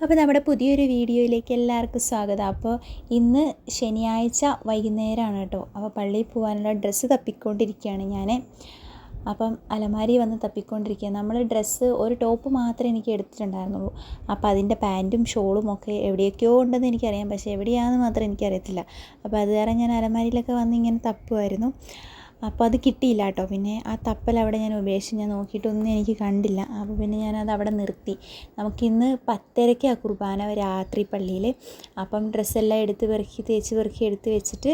അപ്പോൾ നമ്മുടെ പുതിയൊരു വീഡിയോയിലേക്ക് എല്ലാവർക്കും സ്വാഗതം. അപ്പോൾ ഇന്ന് ശനിയാഴ്ച വൈകുന്നേരമാണ് കേട്ടോ. അപ്പോൾ പള്ളിയിൽ പോകാനുള്ള ഡ്രസ്സ് തപ്പിക്കൊണ്ടിരിക്കുകയാണ് ഞാൻ. അപ്പം അലമാരി വന്ന് തപ്പിക്കൊണ്ടിരിക്കുക. നമ്മൾ ഡ്രസ്സ് ഒരു ടോപ്പ് മാത്രമേ എനിക്ക് എടുത്തിട്ടുണ്ടായിരുന്നുള്ളൂ. അപ്പോൾ അതിൻ്റെ പാൻറ്റും ഷോളും ഒക്കെ എവിടെയൊക്കെയോ ഉണ്ടെന്ന് എനിക്കറിയാം, പക്ഷേ എവിടെയാണെന്ന് മാത്രം എനിക്കറിയത്തില്ല. അപ്പോൾ അത് കാരണം ഞാൻ അലമാരിയിലൊക്കെ വന്ന് ഇങ്ങനെ തപ്പുമായിരുന്നു. അപ്പോൾ അത് കിട്ടിയില്ല കേട്ടോ. പിന്നെ ആ തപ്പൽ അവിടെ ഞാൻ ഉപേക്ഷിച്ച്, ഞാൻ നോക്കിയിട്ടൊന്നും എനിക്ക് കണ്ടില്ല. അപ്പോൾ പിന്നെ ഞാനത് അവിടെ നിർത്തി. നമുക്കിന്ന് 10:30 കുർബാന രാത്രി പള്ളിയിൽ. അപ്പം ഡ്രസ്സെല്ലാം എടുത്ത് പെറുക്കി തേച്ച് പെറുക്കി എടുത്ത് വെച്ചിട്ട്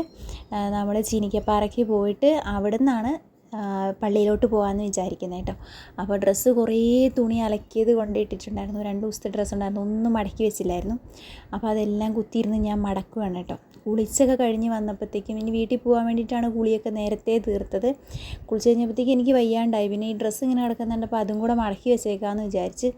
നമ്മൾ ചീനിക്കപ്പാറയ്ക്ക് പോയിട്ട് അവിടെ നിന്നാണ് പള്ളിയിലോട്ട് പോകാമെന്ന് വിചാരിക്കുന്നത് കേട്ടോ. അപ്പോൾ ഡ്രസ്സ് കുറേ തുണി അലക്കിയത് കൊണ്ടിട്ടിട്ടുണ്ടായിരുന്നു. 2 ദിവസത്തെ ഡ്രസ്സ് ഉണ്ടായിരുന്നു, ഒന്നും മടക്കി വെച്ചില്ലായിരുന്നു. അപ്പോൾ അതെല്ലാം കുത്തിയിരുന്ന് ഞാൻ മടക്കുവാണ് കേട്ടോ. കുളിച്ചൊക്കെ കഴിഞ്ഞ് വന്നപ്പോഴത്തേക്കും, ഇനി വീട്ടിൽ പോകാൻ വേണ്ടിയിട്ടാണ് കുളിയൊക്കെ നേരത്തെ തീർത്തത്. കുളിച്ച് കഴിഞ്ഞപ്പോഴത്തേക്കും എനിക്ക് വയ്യാണ്ടായി. പിന്നെ ഈ ഡ്രസ്സ് ഇങ്ങനെ കിടക്കുന്നുണ്ടപ്പോൾ അതും കൂടെ മടക്കി വെച്ചേക്കാമെന്ന് വിചാരിച്ച്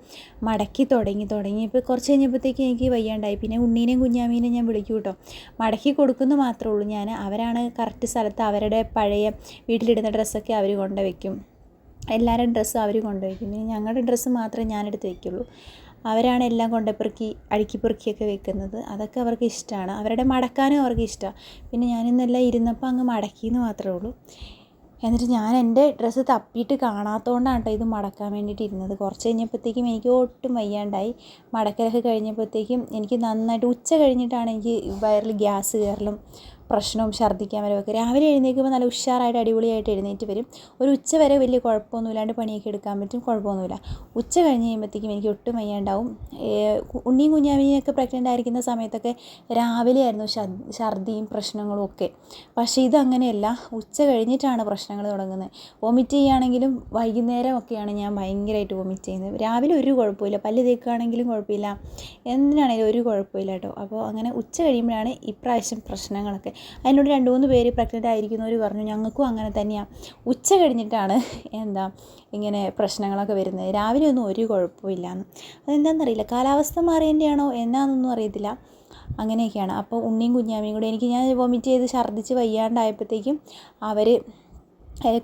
മടക്കി തുടങ്ങിയപ്പോൾ കുറച്ച് കഴിഞ്ഞപ്പോഴത്തേക്കും എനിക്ക് വയ്യാണ്ടായി. പിന്നെ ഉണ്ണീനെയും കുഞ്ഞാമീനെയും ഞാൻ വിളിക്കും കേട്ടോ. മടക്കി കൊടുക്കുന്നു മാത്രമേ ഉള്ളൂ ഞാൻ. അവരാണ് കറക്റ്റ് സ്ഥലത്ത് അവരുടെ പഴയ വീട്ടിലിടുന്ന ഡ്രസ്സൊക്കെ അവർ കൊണ്ടുവയ്ക്കും. എല്ലാവരും ഡ്രസ്സും അവർ കൊണ്ടുവയ്ക്കും. പിന്നെ ഞങ്ങളുടെ ഡ്രസ്സ് മാത്രമേ ഞാനെടുത്ത് വയ്ക്കുള്ളൂ. അവരാണ് എല്ലാം കൊണ്ടുപെറുക്കി അടുക്കി പെറുക്കിയൊക്കെ വെക്കുന്നത്. അതൊക്കെ അവർക്ക് ഇഷ്ടമാണ്. അവരുടെ മടക്കാനും അവർക്ക് ഇഷ്ടമാണ്. പിന്നെ ഞാനിന്നെല്ലാം ഇരുന്നപ്പോൾ അങ്ങ് മടക്കിയെന്ന് മാത്രമേ ഉള്ളൂ. എന്നിട്ട് ഞാൻ എൻ്റെ ഡ്രസ്സ് തപ്പിയിട്ട് കാണാത്തതുകൊണ്ടാണ് കേട്ടോ ഇത് മടക്കാൻ വേണ്ടിയിട്ട് ഇരുന്നത്. കുറച്ച് കഴിഞ്ഞപ്പോഴത്തേക്കും എനിക്ക് ഒട്ടും വയ്യാണ്ടായി. മടക്കലൊക്കെ കഴിഞ്ഞപ്പോഴത്തേക്കും എനിക്ക് നന്നായിട്ട് ഉച്ച കഴിഞ്ഞിട്ടാണ് എനിക്ക് വയറിൽ ഗ്യാസ് കയറലും പ്രശ്നവും ഛർദ്ദിക്കാൻ വരവൊക്കെ. രാവിലെ എഴുന്നേൽക്കുമ്പോൾ നല്ല ഉഷാറായിട്ട് അടിപൊളിയായിട്ട് എഴുന്നേറ്റ് വരും. ഒരു ഉച്ച വരെ വലിയ കുഴപ്പമൊന്നും ഇല്ലാണ്ട് പണിയൊക്കെ എടുക്കാൻ പറ്റും, കുഴപ്പമൊന്നുമില്ല. ഉച്ച കഴിഞ്ഞ് കഴിയുമ്പോഴത്തേക്കും എനിക്ക് ഒട്ടും വയ്യാണ്ടാവും. ഉണ്ണിയും കുഞ്ഞാമിനെയൊക്കെ പ്രഗ്നൻ്റ് ആയിരിക്കുന്ന സമയത്തൊക്കെ രാവിലെ ആയിരുന്നു ഛർദ്ദിയും പ്രശ്നങ്ങളും ഒക്കെ. പക്ഷേ ഇതങ്ങനെയല്ല, ഉച്ച കഴിഞ്ഞിട്ടാണ് പ്രശ്നങ്ങൾ തുടങ്ങുന്നത്. വൊമിറ്റ് ചെയ്യുകയാണെങ്കിലും വൈകുന്നേരം ഒക്കെയാണ് ഞാൻ ഭയങ്കരമായിട്ട് വൊമിറ്റ് ചെയ്യുന്നത്. രാവിലെ ഒരു കുഴപ്പമില്ല, പല്ല് തേക്കുകയാണെങ്കിലും കുഴപ്പമില്ല, എന്തിനാണെങ്കിലും ഒരു കുഴപ്പമില്ല കേട്ടോ. അപ്പോൾ അങ്ങനെ ഉച്ച കഴിയുമ്പോഴാണ് ഇപ്രാവശ്യം പ്രശ്നങ്ങളൊക്കെ. അതിനോട് 2-3 പേര് പ്രഗ്നൻ്റ് ആയിരിക്കുന്നവർ പറഞ്ഞു ഞങ്ങൾക്കും അങ്ങനെ തന്നെയാണ്, ഉച്ച കഴിഞ്ഞിട്ടാണ് ഇങ്ങനെ പ്രശ്നങ്ങളൊക്കെ വരുന്നത്, രാവിലെ ഒന്നും ഒരു കുഴപ്പമില്ലാന്ന്. അതെന്താണെന്നറിയില്ല, കാലാവസ്ഥ മാറിയതിൻ്റെയാണോ എന്നാന്നൊന്നും അറിയത്തില്ല. അങ്ങനെയൊക്കെയാണ്. അപ്പോൾ ഉണ്ണിയും കുഞ്ഞാമിയും കൂടെ ഞാൻ വൊമിറ്റ് ചെയ്ത് ഛർദ്ദിച്ച് വയ്യാണ്ടായപ്പോഴത്തേക്കും അവർ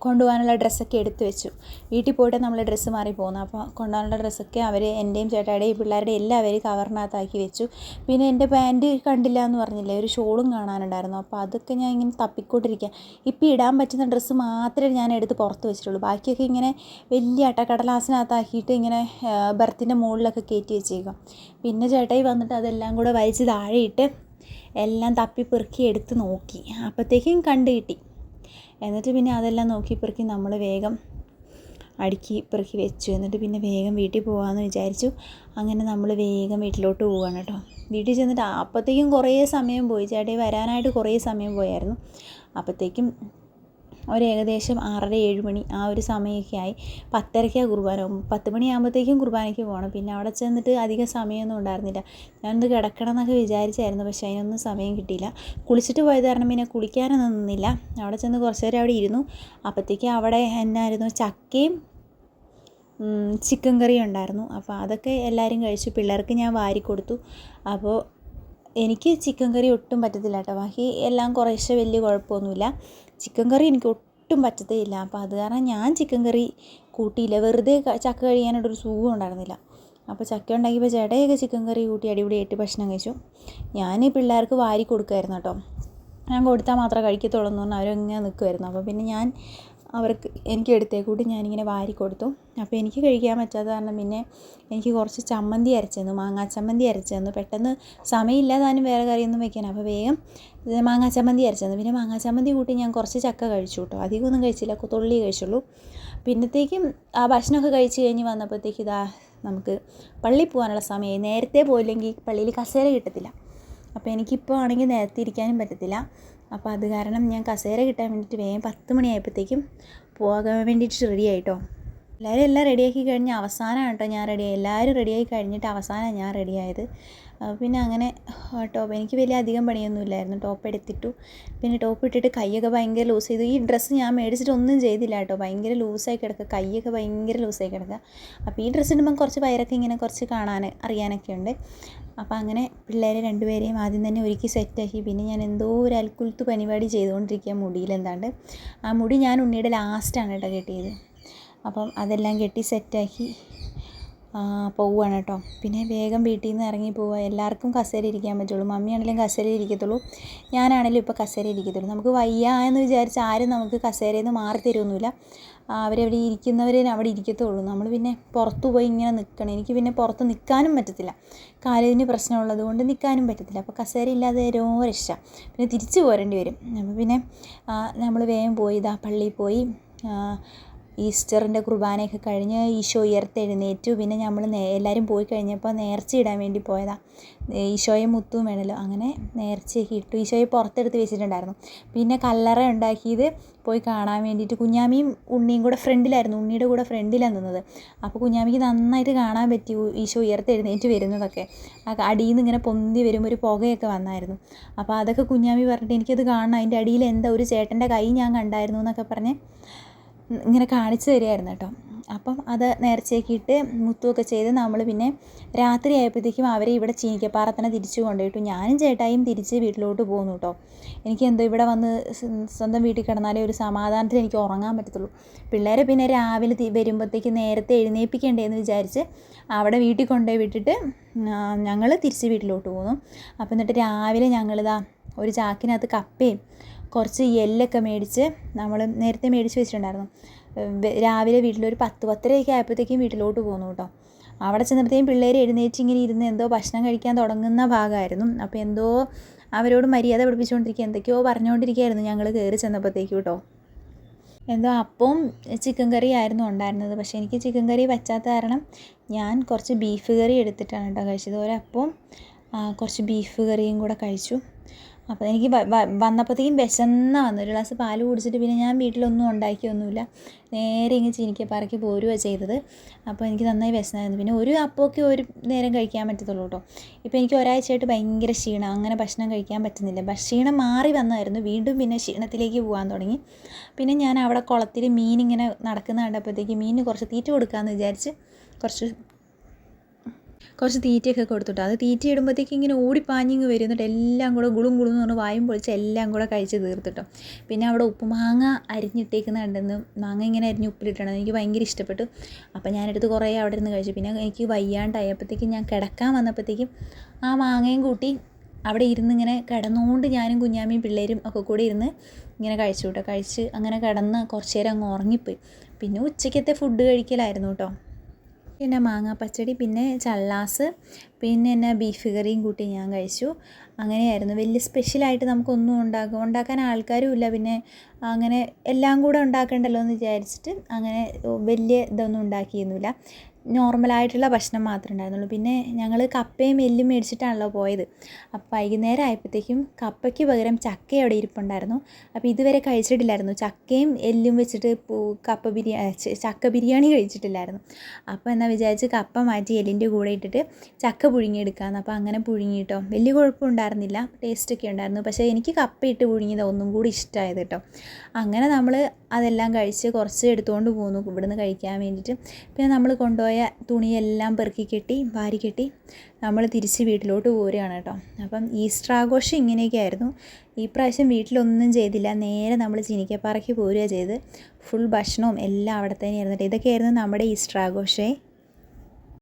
കൊണ്ടുപോകാനുള്ള ഡ്രസ്സൊക്കെ എടുത്തു വെച്ചു. വീട്ടിൽ പോയിട്ട് നമ്മൾ ഡ്രസ്സ് മാറി പോകുന്നത്. അപ്പോൾ കൊണ്ടുപോകാനുള്ള ഡ്രസ്സൊക്കെ അവർ എൻ്റെയും ചേട്ടായുടെയും പിള്ളേരുടെ എല്ലാവരും കവറിനകത്താക്കി വെച്ചു. പിന്നെ എൻ്റെ പാൻറ്റ് കണ്ടില്ല എന്ന് പറഞ്ഞില്ലേ, ഒരു ഷോളും കാണാനുണ്ടായിരുന്നു. അപ്പോൾ അതൊക്കെ ഞാൻ ഇങ്ങനെ തപ്പിക്കൊണ്ടിരിക്കുക. ഇപ്പോൾ ഇടാൻ പറ്റുന്ന ഡ്രസ്സ് മാത്രമേ ഞാൻ എടുത്ത് പുറത്ത് വെച്ചിട്ടുള്ളൂ. ബാക്കിയൊക്കെ ഇങ്ങനെ വലിയ അട്ടക്കടലാസിനകത്താക്കിയിട്ട് ഇങ്ങനെ ബർത്തിൻ്റെ മുകളിലൊക്കെ കയറ്റി വെച്ചേക്കാം. പിന്നെ ചേട്ടായി വന്നിട്ട് അതെല്ലാം കൂടെ വലിച്ച് താഴെയിട്ട് എല്ലാം തപ്പി പെറുക്കി എടുത്ത് നോക്കി. അപ്പോഴത്തേക്കും കണ്ടു കിട്ടി. എന്നിട്ട് പിന്നെ അതെല്ലാം നോക്കി പെറുക്കി നമ്മൾ വേഗം അടുക്കി പെറുക്കി വെച്ചു. എന്നിട്ട് പിന്നെ വേഗം വീട്ടിൽ പോകാമെന്ന് വിചാരിച്ചു. അങ്ങനെ നമ്മൾ വേഗം വീട്ടിലോട്ട് പോവുകയാണ് കേട്ടോ. വീട്ടിൽ ചെന്നിട്ട് അപ്പോഴത്തേക്കും കുറേ സമയം പോയി. ചേട്ടായി വരാനായിട്ട് കുറേ സമയം പോയായിരുന്നു. അപ്പോഴത്തേക്കും ഏകദേശം 6:30-7 മണി ആ ഒരു സമയമൊക്കെ ആയി. 10:30 കുർബാന. 10 മണിയാകുമ്പോഴത്തേക്കും കുർബാനയ്ക്ക് പോകണം. പിന്നെ അവിടെ ചെന്നിട്ട് അധികം സമയമൊന്നും ഉണ്ടായിരുന്നില്ല. ഞാനൊന്ന് കിടക്കണം എന്നൊക്കെ വിചാരിച്ചായിരുന്നു, പക്ഷേ അതിനൊന്നും സമയം കിട്ടിയില്ല. കുളിച്ചിട്ട് പോയത് കാരണം പിന്നെ കുളിക്കാനൊന്നും നിന്നില്ല. അവിടെ ചെന്ന് കുറച്ച് നേരം അവിടെ ഇരുന്നു. അപ്പോഴത്തേക്കും അവിടെ എന്നായിരുന്നു, ചക്കയും ചിക്കൻ കറിയും ഉണ്ടായിരുന്നു. അപ്പോൾ അതൊക്കെ എല്ലാവരും കഴിച്ചു. പിള്ളേർക്ക് ഞാൻ വാരി കൊടുത്തു. അപ്പോൾ എനിക്ക് ചിക്കൻ കറി ഒട്ടും പറ്റത്തില്ല കേട്ടോ. ബാക്കി എല്ലാം കുറേശ്ശെ വലിയ കുഴപ്പമൊന്നുമില്ല. ചിക്കൻ കറി എനിക്ക് ഒട്ടും പറ്റത്തേയില്ല. അപ്പോൾ അത് കാരണം ഞാൻ ചിക്കൻ കറി കൂട്ടിയില്ല. വെറുതെ ചക്ക കഴിയാനായിട്ടൊരു സുഖം ഉണ്ടായിരുന്നില്ല. അപ്പോൾ ചക്ക ഉണ്ടാക്കിയപ്പോൾ ചേട്ടയൊക്കെ ചിക്കൻ കറി കൂട്ടി അടിപൊളിയായിട്ട് ഭക്ഷണം കഴിച്ചു. ഞാൻ പിള്ളേർക്ക് വാരി കൊടുക്കുമായിരുന്നു കേട്ടോ. ഞാൻ കൊടുത്താൽ മാത്രമേ കഴിക്കത്തുള്ളൂ എന്ന് പറഞ്ഞാൽ അവരിങ്ങനെ നിൽക്കുമായിരുന്നു. അപ്പോൾ പിന്നെ എനിക്ക് എടുത്തേ കൂടി ഞാനിങ്ങനെ വാരി കൊടുത്തു. അപ്പോൾ എനിക്ക് കഴിക്കാൻ പറ്റാത്ത കാരണം പിന്നെ എനിക്ക് കുറച്ച് ചമ്മന്തി അരച്ചു തന്നു, മാങ്ങാ ചമ്മന്തി അരച്ചു തന്നു. പെട്ടെന്ന് സമയമില്ല താനും വേറെ കറിയൊന്നും വെക്കാൻ. അപ്പോൾ വേഗം മാങ്ങാ ചമ്മന്തി അരച്ചു തന്നു. പിന്നെ മാങ്ങാ ചമ്മന്തി കൂട്ടി ഞാൻ കുറച്ച് ചക്ക കഴിച്ചു കേട്ടോ. അധികമൊന്നും കഴിച്ചില്ല, തുള്ളി കഴിച്ചുള്ളൂ. പിന്നത്തേക്കും ആ ഭക്ഷണമൊക്കെ കഴിച്ച് കഴിഞ്ഞ് വന്നപ്പോഴത്തേക്ക് നമുക്ക് പള്ളിയിൽ പോകാനുള്ള സമയമായി. നേരത്തെ പോയില്ലെങ്കിൽ പള്ളിയിൽ കസേര കിട്ടത്തില്ല. അപ്പോൾ എനിക്കിപ്പോൾ ആണെങ്കിൽ നേരത്തെ ഇരിക്കാനും പറ്റത്തില്ല. അപ്പോൾ അത് കാരണം ഞാൻ കസേര കിട്ടാൻ വേണ്ടിയിട്ട് വേഗം 10 മണിയായപ്പോഴത്തേക്കും പോകാൻ വേണ്ടിയിട്ട് റെഡി ആയിട്ടോ. എല്ലാവരും എല്ലാം റെഡിയാക്കി കഴിഞ്ഞ് അവസാനമാണ് കേട്ടോ ഞാൻ റെഡിയായി. എല്ലാവരും റെഡിയായി കഴിഞ്ഞിട്ട് അവസാനമാണ് ഞാൻ റെഡിയായത്. പിന്നെ അങ്ങനെ ടോപ്പ് എനിക്ക് വലിയ അധികം പണിയൊന്നുമില്ലായിരുന്നു. ടോപ്പ് എടുത്തിട്ടു. പിന്നെ ടോപ്പ് ഇട്ടിട്ട് കൈയൊക്കെ ഭയങ്കര ലൂസ് ചെയ്തു. ഈ ഡ്രസ്സ് ഞാൻ മേടിച്ചിട്ട് ഒന്നും ചെയ്തില്ല കേട്ടോ. ഭയങ്കര ലൂസായി കിടക്കുക, കൈയൊക്കെ ഭയങ്കര ലൂസായി കിടക്കുക. അപ്പോൾ ഈ ഡ്രസ്സ് ഇടുമ്പം കുറച്ച് വയറൊക്കെ ഇങ്ങനെ കുറച്ച് അറിയാനൊക്കെ ഉണ്ട്. അപ്പോൾ അങ്ങനെ പിള്ളേരെ 2 പേരെയും ആദ്യം തന്നെ ഒരുക്കി സെറ്റാക്കി. പിന്നെ ഞാൻ എന്തോ ഒരു അൽക്കുലത്ത് പരിപാടി ചെയ്തുകൊണ്ടിരിക്കുക മുടിയിൽ. ആ മുടി ഞാൻ ഉണ്ണിയുടെ ലാസ്റ്റാണ് കേട്ടോ കെട്ടിയത്. അപ്പം അതെല്ലാം കെട്ടി സെറ്റാക്കി പോവുകയാണ് കേട്ടോ. പിന്നെ വേഗം വീട്ടിൽ നിന്ന് ഇറങ്ങി പോവുക. എല്ലാവർക്കും കസേര ഇരിക്കാൻ പറ്റുള്ളൂ. മമ്മിയാണെങ്കിലും കസേര ഇരിക്കത്തുള്ളൂ, ഞാനാണെങ്കിലും ഇപ്പോൾ കസേര ഇരിക്കത്തുള്ളൂ. നമുക്ക് വയ്യ എന്ന് വിചാരിച്ച് ആരും നമുക്ക് കസേരയിൽ നിന്ന് മാറി തരുമൊന്നുമില്ല. അവരവിടെ ഇരിക്കുന്നവർ അവിടെ ഇരിക്കത്തുള്ളൂ. നമ്മൾ പിന്നെ പുറത്തു പോയി ഇങ്ങനെ നിൽക്കണം. എനിക്ക് പിന്നെ പുറത്ത് നിൽക്കാനും പറ്റത്തില്ല, കാലിന് പ്രശ്നമുള്ളത് കൊണ്ട് നിൽക്കാനും പറ്റത്തില്ല. അപ്പോൾ കസേര ഇല്ലാതെ രക്ഷ. പിന്നെ തിരിച്ചു പോരേണ്ടി വരും. അപ്പോൾ പിന്നെ നമ്മൾ വേഗം പോയി പള്ളിയിൽ പോയി ഈസ്റ്ററിൻ്റെ കുർബാനയൊക്കെ കഴിഞ്ഞ് ഈശോ ഉയർത്തെഴുന്നേറ്റു. പിന്നെ നമ്മൾ എല്ലാവരും പോയി കഴിഞ്ഞപ്പോൾ നേർച്ച ഇടാൻ വേണ്ടി പോയതാണ്. ഈശോയെ മുത്തും വേണമല്ലോ, അങ്ങനെ നേർച്ചയൊക്കെ ഇട്ടു. ഈശോയെ പുറത്തെടുത്ത് വെച്ചിട്ടുണ്ടായിരുന്നു. പിന്നെ കല്ലറ ഉണ്ടാക്കിയത് പോയി കാണാൻ വേണ്ടിയിട്ട് കുഞ്ഞാമിയും ഉണ്ണിയും കൂടെ ഫ്രണ്ടിലായിരുന്നു. ഉണ്ണിയുടെ കൂടെ ഫ്രണ്ടിലാണ് നിന്നത്. അപ്പോൾ കുഞ്ഞാമിക്ക് നന്നായിട്ട് കാണാൻ പറ്റി ഈശോ ഉയർത്തെഴുന്നേറ്റ് വരുന്നതൊക്കെ. അടിയിൽ നിന്ന് ഇങ്ങനെ പൊന്തി വരുമ്പോൾ ഒരു പുകയൊക്കെ വന്നായിരുന്നു. അപ്പോൾ അതൊക്കെ കുഞ്ഞാമി പറഞ്ഞിട്ട് എനിക്കത് കാണണം, അതിൻ്റെ അടിയിൽ എന്താ ഒരു ചേട്ടൻ്റെ കൈ ഞാൻ കണ്ടായിരുന്നു എന്നൊക്കെ പറഞ്ഞ് ഇങ്ങനെ കാണിച്ചു തരികയായിരുന്നു കേട്ടോ. അപ്പം അത് നേർച്ചയൊക്കെ ഇട്ട് മുത്തുമൊക്കെ ചെയ്ത് നമ്മൾ പിന്നെ രാത്രി ആയപ്പോഴത്തേക്കും അവരെ ഇവിടെ ചീനിക്കപ്പാറ തന്നെ തിരിച്ചു കൊണ്ടുപോയിട്ടു. ഞാനും ചേട്ടായും തിരിച്ച് വീട്ടിലോട്ട് പോകുന്നു കേട്ടോ. എനിക്ക് എന്തോ ഇവിടെ വന്ന് സ്വന്തം വീട്ടിൽ കിടന്നാലേ ഒരു സമാധാനത്തിൽ എനിക്ക് ഉറങ്ങാൻ പറ്റത്തുള്ളൂ. പിള്ളേരെ പിന്നെ രാവിലെ വരുമ്പോഴത്തേക്ക് നേരത്തെ എഴുന്നേൽപ്പിക്കണ്ടേന്ന് വിചാരിച്ച് അവിടെ വീട്ടിൽ കൊണ്ടുപോയി വിട്ടിട്ട് ഞങ്ങൾ തിരിച്ച് വീട്ടിലോട്ട് പോകുന്നു. അപ്പോൾ എന്നിട്ട് രാവിലെ ഞങ്ങളിതാ ഒരു ചാക്കിനകത്ത് കപ്പയും കുറച്ച് എല്ലൊക്കെ മേടിച്ച് നമ്മൾ നേരത്തെ മേടിച്ച് വെച്ചിട്ടുണ്ടായിരുന്നു. രാവിലെ വീട്ടിലൊരു 10-10:30 ആയപ്പോഴത്തേക്കും വീട്ടിലോട്ട് പോകുന്നു കേട്ടോ. അവിടെ ചെന്നപ്പോഴത്തേക്കും പിള്ളേർ എഴുന്നേറ്റ് ഇങ്ങനെ ഇരുന്ന് എന്തോ ഭക്ഷണം കഴിക്കാൻ തുടങ്ങുന്ന ഭാഗമായിരുന്നു. അപ്പോൾ എന്തോ അവരോട് മര്യാദ പഠിപ്പിച്ചുകൊണ്ടിരിക്കുക, എന്തൊക്കെയോ പറഞ്ഞുകൊണ്ടിരിക്കുകയായിരുന്നു ഞങ്ങൾ കയറി ചെന്നപ്പോഴത്തേക്കും കേട്ടോ. എന്തോ അപ്പവും ചിക്കൻ കറി ആയിരുന്നു ഉണ്ടായിരുന്നത്. പക്ഷേ എനിക്ക് ചിക്കൻ കറി വച്ചാത്ത കാരണം ഞാൻ കുറച്ച് ബീഫ് കറി എടുത്തിട്ടാണ് കേട്ടോ കഴിച്ചത്. ഒരപ്പവും കുറച്ച് ബീഫ് കറിയും കൂടെ കഴിച്ചു. അപ്പോൾ എനിക്ക് വന്നപ്പോഴത്തേക്കും വന്നു. ഒരു ഗ്ലാസ് പാൽ കുടിച്ചിട്ട് പിന്നെ ഞാൻ വീട്ടിലൊന്നും ഉണ്ടാക്കിയൊന്നുമില്ല, നേരെ ഇങ്ങ് ചീനിക്കപ്പാറയ്ക്ക് പോരുകയാണ് ചെയ്തത്. അപ്പോൾ എനിക്ക് നന്നായി വിശന്നായിരുന്നു. പിന്നെ ഒരു അപ്പമൊക്കെ ഒരു നേരം കഴിക്കാൻ പറ്റത്തുള്ളൂ കേട്ടോ. ഇപ്പോൾ എനിക്ക് ഒരാഴ്ചയായിട്ട് ഭയങ്കര ക്ഷീണം, അങ്ങനെ ഭക്ഷണം കഴിക്കാൻ പറ്റുന്നില്ല. ക്ഷീണം മാറി വന്നായിരുന്നു, വീണ്ടും പിന്നെ ക്ഷീണത്തിലേക്ക് പോകാൻ തുടങ്ങി. പിന്നെ ഞാൻ അവിടെ കുളത്തിൽ മീനിങ്ങനെ നടക്കുന്ന കണ്ടപ്പോഴത്തേക്ക് മീനിന് കുറച്ച് തീറ്റ കൊടുക്കാമെന്ന് വിചാരിച്ച് കുറച്ച് തീറ്റയൊക്കെ കൊടുത്തിട്ടോ. അത് തീറ്റ ഇടുമ്പോഴത്തേക്ക് ഇങ്ങനെ ഓടിപ്പാഞ്ഞിങ്ങ് വരും. എന്നിട്ട് എല്ലാം കൂടെ ഗുളും എന്ന് പറഞ്ഞ് വായും പൊളിച്ച് എല്ലാം കൂടെ കഴിച്ച് തീർത്തിട്ടോ. പിന്നെ അവിടെ ഉപ്പുമാങ്ങ അരിഞ്ഞിട്ടേക്കുന്ന കണ്ടെന്ന്, മാങ്ങ ഇങ്ങനെ അരിഞ്ഞ് ഉപ്പിലിട്ടണം, എനിക്ക് ഭയങ്കര ഇഷ്ടപ്പെട്ടു. അപ്പോൾ ഞാനെടുത്ത് കുറേ അവിടെ ഇരുന്ന് കഴിച്ചു. പിന്നെ എനിക്ക് വയ്യാണ്ടായപ്പോഴത്തേക്കും ഞാൻ കിടക്കാൻ വന്നപ്പോഴത്തേക്കും ആ മാങ്ങയും കൂട്ടി അവിടെ ഇരുന്ന് ഇങ്ങനെ കിടന്നുകൊണ്ട് ഞാനും കുഞ്ഞാമ്മയും പിള്ളേരും ഒക്കെ കൂടി ഇരുന്ന് ഇങ്ങനെ കഴിച്ചു കേട്ടോ. കഴിച്ച് അങ്ങനെ കിടന്ന് കുറച്ച് നേരം അങ്ങ് ഉറങ്ങിപ്പോയി. പിന്നെ ഉച്ചയ്ക്കത്തെ ഫുഡ് കഴിക്കലായിരുന്നു കേട്ടോ. പിന്നെ മാങ്ങാ പച്ചടി, പിന്നെ ചള്ളാസ്, പിന്നെ ബീഫ് കറിയും കൂട്ടി ഞാൻ കഴിച്ചു. അങ്ങനെയായിരുന്നു. വലിയ സ്പെഷ്യലായിട്ട് നമുക്കൊന്നും ഉണ്ടാക്കാൻ ആൾക്കാരും ഇല്ല. പിന്നെ അങ്ങനെ എല്ലാം കൂടെ ഉണ്ടാക്കണ്ടല്ലോ എന്ന് വിചാരിച്ചിട്ട് അങ്ങനെ വലിയ ഇതൊന്നും ഉണ്ടാക്കിയൊന്നുമില്ല. നോർമലായിട്ടുള്ള ഭക്ഷണം മാത്രമേ ഉണ്ടായിരുന്നുള്ളൂ. പിന്നെ ഞങ്ങൾ കപ്പയും എല്ലും മേടിച്ചിട്ടാണല്ലോ പോയത്. അപ്പോൾ വൈകുന്നേരം ആയപ്പോഴത്തേക്കും കപ്പയ്ക്ക് പകരം ചക്ക അവിടെ ഇരിപ്പുണ്ടായിരുന്നു. അപ്പോൾ ഇതുവരെ കഴിച്ചിട്ടില്ലായിരുന്നു, ചക്കയും എല്ലും വെച്ചിട്ട് ചക്ക ബിരിയാണി കഴിച്ചിട്ടില്ലായിരുന്നു. അപ്പോൾ എന്നാൽ വിചാരിച്ച് കപ്പ മാറ്റി എല്ലിൻ്റെ കൂടെ ഇട്ടിട്ട് ചക്ക പുഴുങ്ങിയെടുക്കാമെന്ന്. അപ്പോൾ അങ്ങനെ പുഴുങ്ങിയിട്ടോ. വലിയ കുഴപ്പമുണ്ടായിരുന്നില്ല, ടേസ്റ്റൊക്കെ ഉണ്ടായിരുന്നു. പക്ഷേ എനിക്ക് കപ്പ ഇട്ട് പുഴുങ്ങിയത് ഒന്നും കൂടി ഇഷ്ടമായത് കേട്ടോ. അങ്ങനെ നമ്മൾ അതെല്ലാം കഴിച്ച് കുറച്ച് എടുത്തുകൊണ്ട് പോന്നു ഇവിടുന്ന് കഴിക്കാൻ വേണ്ടിയിട്ട്. പിന്നെ നമ്മൾ കൊണ്ടുപോയ തുണിയെല്ലാം പെറുക്കി കെട്ടി വാരി കെട്ടി നമ്മൾ തിരിച്ച് വീട്ടിലോട്ട് പോരുകയാണ് കേട്ടോ. അപ്പം ഈസ്റ്റർ ആഘോഷം ഇങ്ങനെയൊക്കെ ആയിരുന്നു. ഈ പ്രാവശ്യം വീട്ടിലൊന്നും ചെയ്തില്ല, നേരെ നമ്മൾ ചീനിക്കപ്പാറയ്ക്ക് പോരുകയാണ് ചെയ്ത്. ഫുൾ ഭക്ഷണവും എല്ലാം അവിടെ തന്നെയായിരുന്നു കേട്ടോ. ഇതൊക്കെയായിരുന്നു നമ്മുടെ ഈസ്റ്റർ ആഘോഷമേ.